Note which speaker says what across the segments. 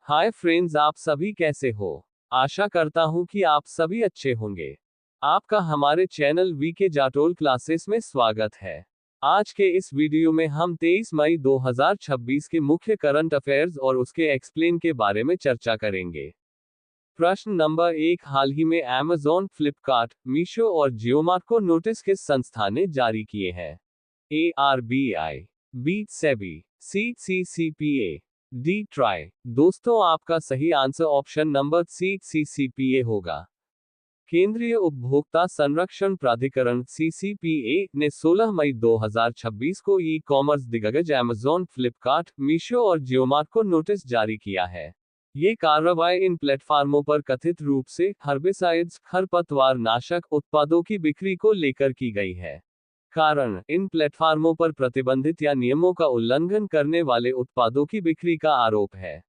Speaker 1: Hi friends, आप सभी कैसे हो। आशा करता हूं कि आप सभी अच्छे होंगे। आपका हमारे चैनल वीके जाटोल क्लासेस में स्वागत है। आज के इस वीडियो में हम 23 मई 2026 के मुख्य करंट अफेयर्स और उसके एक्सप्लेन के बारे में चर्चा करेंगे। प्रश्न नंबर 1, हाल ही में Amazon, फ्लिपकार्ट, मीशो और जियोमार्ट को नोटिस किस संस्था ने जारी किए हैं? A RBI, B SEBI, C CCPA, D TRAI. दोस्तों, आपका सही answer option number C CCPA होगा। केंद्रीय उपभोक्ता संरक्षण प्राधिकरण सीसीपीए ने 16 मई 2026 को ई कॉमर्स दिग्गज Amazon, फ्लिपकार्ट, मीशो और जियोमार्ट को नोटिस जारी किया है। ये कार्रवाई इन प्लेटफार्मों पर कथित रूप से हर्बिसाइड्स, खरपतवार नाशक उत्पादों की बिक्री को लेकर की गई है। कारण, इन प्लेटफार्मों पर प्रतिबंधित या नियमों का उल्लंघन करने वाले उत्पादों की बिक्री का आरोप है।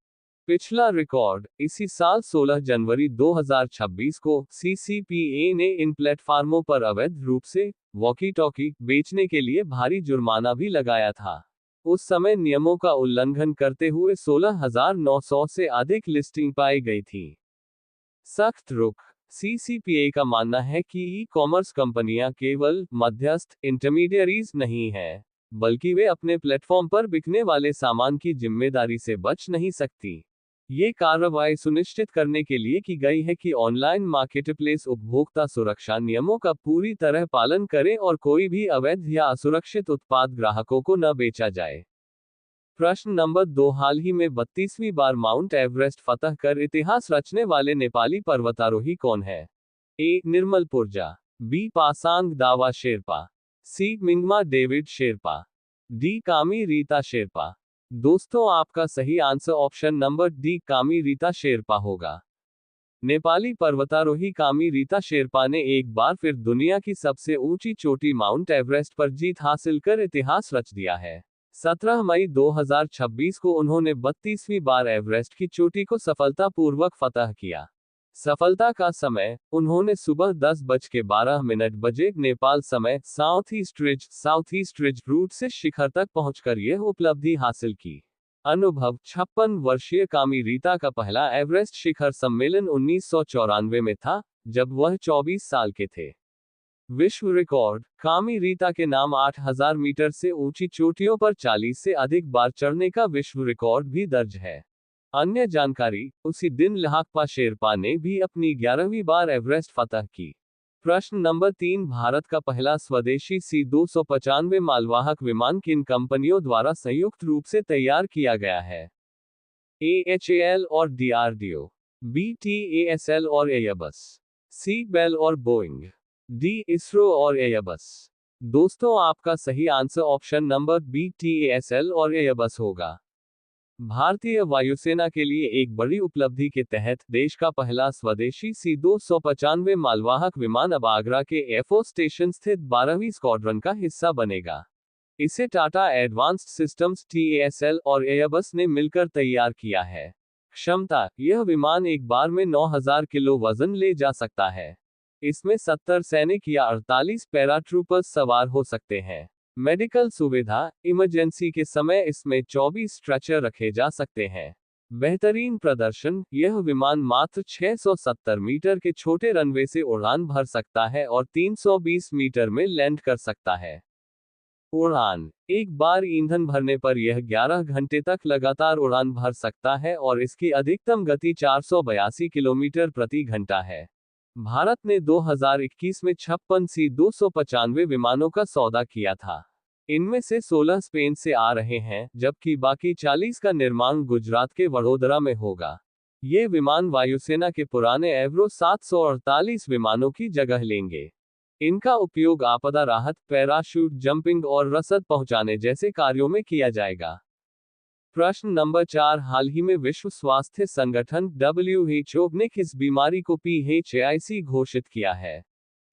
Speaker 1: पिछला रिकॉर्ड, इसी साल 16 जनवरी 2026 को सीसीपीए ने इन प्लेटफार्मों पर अवैध रूप से वॉकी टॉकी बेचने के लिए भारी जुर्माना भी लगाया था। उस समय नियमों का उल्लंघन करते हुए 16,900 से अधिक लिस्टिंग पाई गई थी। सख्त रुख, सीसीपीए का मानना है कि ई कॉमर्स कंपनियां केवल मध्यस्थ इंटरमीडियरीज नहीं हैं, बल्कि वे अपने प्लेटफॉर्म पर बिकने वाले सामान की जिम्मेदारी से बच नहीं सकती। ये कार्रवाई सुनिश्चित करने के लिए की गई है कि ऑनलाइन मार्केटप्लेस उपभोक्ता सुरक्षा नियमों का पूरी तरह पालन करें और कोई भी अवैध या असुरक्षित उत्पाद ग्राहकों को न बेचा जाए। प्रश्न नंबर 2, हाल ही में 32वीं बार माउंट एवरेस्ट फतह कर इतिहास रचने वाले नेपाली पर्वतारोही कौन है? ए निर्मल पुरजा, बी पासांग दावा शेरपा, सी मिंगमा डेविड शेरपा, डी कामी रीता शेरपा। दोस्तों, आपका सही आंसर ऑप्शन नंबर डी कामी रीता शेरपा होगा। नेपाली पर्वतारोही कामी रीता शेरपा ने एक बार फिर दुनिया की सबसे ऊंची चोटी माउंट एवरेस्ट पर जीत हासिल कर इतिहास रच दिया है। 17 मई 2026 को उन्होंने 32वीं बार एवरेस्ट की चोटी को सफलतापूर्वक फतह किया। सफलता का समय, उन्होंने सुबह 10:12 बजे नेपाल समय साउथ ईस्ट रिज रूट से शिखर तक पहुंचकर यह उपलब्धि हासिल की। अनुभव, 56 वर्षीय कामी रीता का पहला एवरेस्ट शिखर सम्मेलन 1994 में था, जब वह 24 साल के थे। विश्व रिकॉर्ड, कामी रीता के नाम 8,000 मीटर से ऊंची चोटियों पर 40 से अधिक बार चढ़ने का विश्व रिकॉर्ड भी दर्ज है। अन्य जानकारी, उसी दिन लहाकपा शेरपा ने भी अपनी 11वीं बार एवरेस्ट फतह की। प्रश्न नंबर 3, भारत का पहला स्वदेशी C-295 मालवाहक विमान किन कंपनियों द्वारा संयुक्त रूप से तैयार किया गया है? ए HAL और DRDO, बी TASL और एयरबस, सी बेल और बोइंग, डी इसरो और एयरबस। दोस्तों, आपका सही answer option number B TASL और एयरबस होगा। भारतीय वायुसेना के लिए एक बड़ी उपलब्धि के तहत देश का पहला स्वदेशी C-295 मालवाहक विमान अब आगरा के एयरफोर्स स्टेशन स्थित 12वीं स्क्वाड्रन का हिस्सा बनेगा। इसे टाटा एडवांस्ड सिस्टम्स TASL और एयरबस ने मिलकर तैयार किया है। क्षमता, यह विमान एक बार में 9,000 किलो वजन ले जा सकता है। इसमें 70 सैनिक या 48 पैराट्रूपर्स सवार हो सकते हैं। मेडिकल सुविधा, इमरजेंसी के समय इसमें 24 स्ट्रेचर रखे जा सकते हैं। बेहतरीन प्रदर्शन, यह विमान मात्र 670 मीटर के छोटे रनवे से उड़ान भर सकता है और 320 मीटर में लैंड कर सकता है। उड़ान, एक बार ईंधन भरने पर यह 11 घंटे तक लगातार उड़ान भर सकता है और इसकी अधिकतम गति 482 किलोमीटर प्रति घंटा है। भारत ने 2021 में 56 C-295 विमानों का सौदा किया था। इनमें से 16 स्पेन से आ रहे हैं, जबकि बाकी 40 का निर्माण गुजरात के वडोदरा में होगा। ये विमान वायुसेना के पुराने एवरो 748 विमानों की जगह लेंगे। इनका उपयोग आपदा राहत, पैराशूट जंपिंग और रसद पहुंचाने जैसे कार्यों में किया जाएगा। प्रश्न नंबर 4, हाल ही में विश्व स्वास्थ्य संगठन WHO ने किस बीमारी को PHAC घोषित किया है?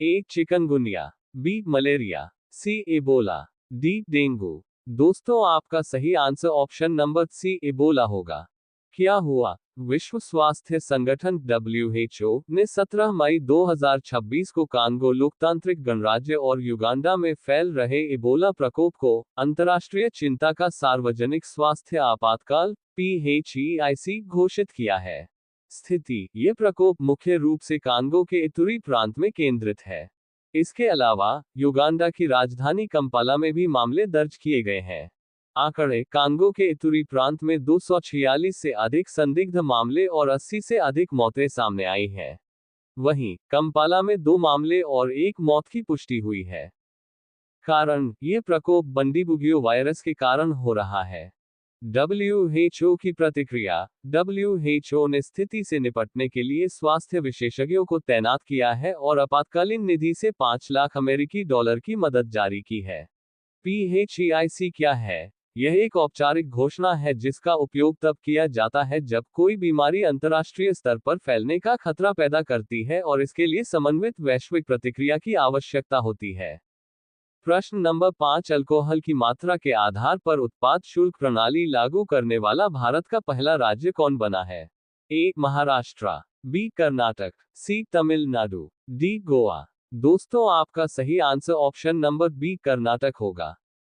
Speaker 1: A chikungunya, B malaria, C Ebola, D dengue. दोस्तों, आपका सही answer option number C Ebola होगा। क्या हुआ? विश्व स्वास्थ्य संगठन WHO ने 17 मई 2026 को कांगो लोकतांत्रिक गणराज्य और युगांडा में फैल रहे इबोला प्रकोप को अंतर्राष्ट्रीय चिंता का सार्वजनिक स्वास्थ्य आपातकाल PHEIC घोषित किया है। स्थिति: ये प्रकोप मुख्य रूप से कांगो के इतुरी प्रांत में केंद्रित है। इसके अलावा युगांडा की राजधानी कंपाला में भी मामले दर्ज किए गए हैं। आंकड़े: कांगो के इतुरी प्रांत में 246 से अधिक संदिग्ध मामले और 80 से अधिक मौतें सामने आई हैं। वहीं कंपाला में 2 मामले और 1 मौत की पुष्टि हुई है। कारण: ये प्रकोप बंडीबुगियो वायरस के कारण हो रहा है। WHO की प्रतिक्रिया: WHO ने स्थिति से निपटने के लिए स्वास्थ्य विशेषज्ञों को तैनात किया है और आपातकालीन निधि से $5 लाख अमेरिकी डॉलर की मदद जारी की है। PHEIC क्या है? यह एक औपचारिक घोषणा है जिसका उपयोग तब किया जाता है जब कोई बीमारी अंतर्राष्ट्रीय स्तर पर फैलने का खतरा पैदा करती है और इसके लिए समन्वित वैश्विक प्रतिक्रिया की आवश्यकता होती है। प्रश्न नंबर 5, अल्कोहल की मात्रा के आधार पर उत्पाद शुल्क प्रणाली लागू करने वाला भारत का पहला राज्य कौन बना है? A. Maharashtra, B. Karnataka, C. Tamil Nadu, D. Goa. दोस्तों, आपका सही answer option number B Karnataka होगा।